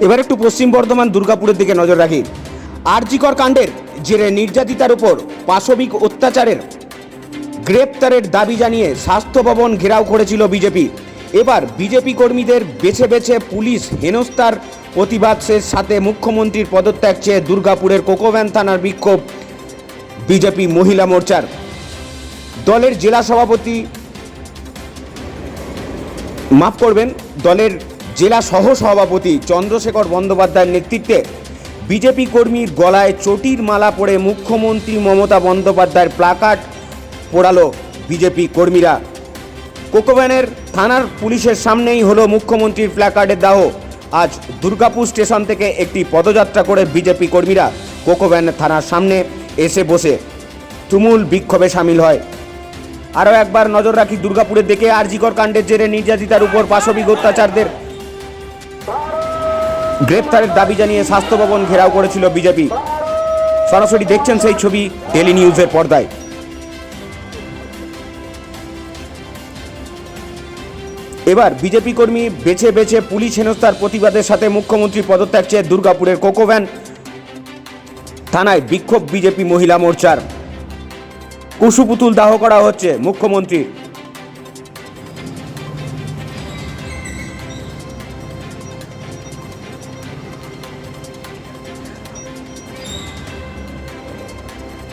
এবার একটু পশ্চিম বর্ধমান দুর্গাপুরের দিকে নজর রাখি। আরজিকর কাণ্ডের জেরে নির্যাতিতার উপর পাশবিক অত্যাচারের গ্রেপ্তারের দাবি জানিয়ে স্বাস্থ্য ভবন ঘেরাও করেছিল বিজেপি। এবার বিজেপি কর্মীদের বেছে বেছে পুলিশ হেনস্থার প্রতিবাদের সাথে মুখ্যমন্ত্রীর পদত্যাগ চেয়ে দুর্গাপুরের কোকোভ্যান থানার বিক্ষোভ বিজেপি মহিলা মোর্চার। দলের জেলা সভাপতি দলের জেলা সহ সভাপতি চন্দ্রশেখর বন্দ্যোপাধ্যায়ের নেতৃত্বে বিজেপি কর্মীর গলায় চটির মালা পরে মুখ্যমন্ত্রী মমতা বন্দ্যোপাধ্যায়ের প্লাকার্ড পোড়ালো বিজেপি কর্মীরা। কোকোভ্যানের থানার পুলিশের সামনেই হলো মুখ্যমন্ত্রীর প্ল্যাকার্ডের দাহ। আজ দুর্গাপুর স্টেশন থেকে একটি পদযাত্রা করে বিজেপি কর্মীরা কোকোভ্যান থানার সামনে এসে বসে তুমুল বিক্ষোভে সামিল হয়। আরও একবার নজর রাখি দুর্গাপুরের দিকে। আরজিকর কাণ্ডের জেরে নির্যাতিতার উপর পাশবিক অত্যাচারদের গ্রেপ্তারের দাবি জানিয়ে স্বাস্থ্য ভবন ঘেরাও করেছিল বিজেপি। সরাসরি দেখছেন সেই ছবি ডেলি নিউজের পর্দায়। এবার বিজেপি কর্মী বেছে বেছে পুলিশ হেনস্থার প্রতিবাদের সাথে মুখ্যমন্ত্রীর পদত্যাগ চেয়ে দুর্গাপুরের কোকোভ্যান থানায় বিক্ষোভ বিজেপি মহিলা মোর্চার। কুশপুতুল দাহ করা হচ্ছে মুখ্যমন্ত্রী।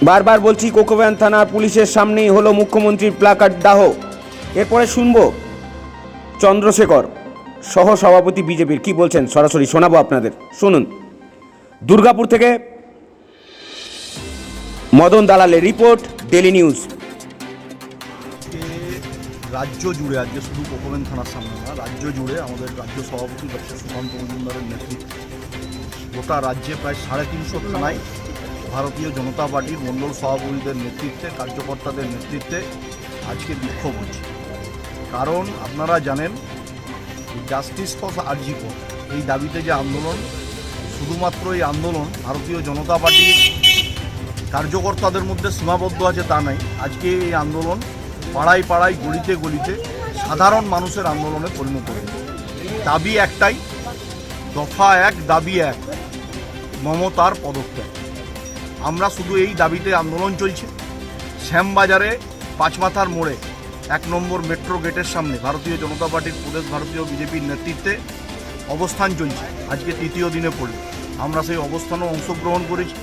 বারবার বলছি, কোকোভ্যান থানার পুলিশের সামনেই হলো মুখ্যমন্ত্রীর প্ল্যাকার্ড দাহ। এরপরে শুনবো চন্দ্রশেখর সহ সভাপতি বিজেপির কি বলছেন, সরাসরি শোনাবো আপনাদের। শুনুন দুর্গাপুর থেকে মদন দালালের রিপোর্ট, ডেলি নিউজ। রাজ্য জুড়ে, আজকে শুধু কোকোভ্যান থানার সামনে না, রাজ্য জুড়ে আমাদের রাজ্য সভাপতি ডক্টর সুকান্ত মজুমদারের নেতৃত্বে গোটা রাজ্যে প্রায় 350 থানায় ভারতীয় জনতা পার্টির মণ্ডল সভাপতিদের নেতৃত্বে, কার্যকর্তাদের নেতৃত্বে আজকে বিক্ষোভ হচ্ছে। কারণ আপনারা জানেন, জাস্টিস ফর আরজিকর এই দাবিতে যে আন্দোলন, শুধুমাত্র এই আন্দোলন ভারতীয় জনতা পার্টির কার্যকর্তাদের মধ্যে সীমাবদ্ধ আছে তা নাই। আজকে এই আন্দোলন পাড়ায় পাড়ায়, গলিতে গলিতে সাধারণ মানুষের আন্দোলনে পরিণত হয়েছে। দাবি একটাই, দফা এক, দাবি এক, মমতার পদত্যাগ। আমরা শুধু এই দাবিতে আন্দোলন চলছে। শ্যামবাজারে পাঁচমাথার মোড়ে 1 নম্বর মেট্রো গেটের সামনে ভারতীয় জনতা পার্টির প্রদেশ ভারতীয় বিজেপির নেতৃত্বে অবস্থান চলছে। আজকে তৃতীয় দিনে পড়ল। আমরা সেই অবস্থানেও অংশগ্রহণ করেছি।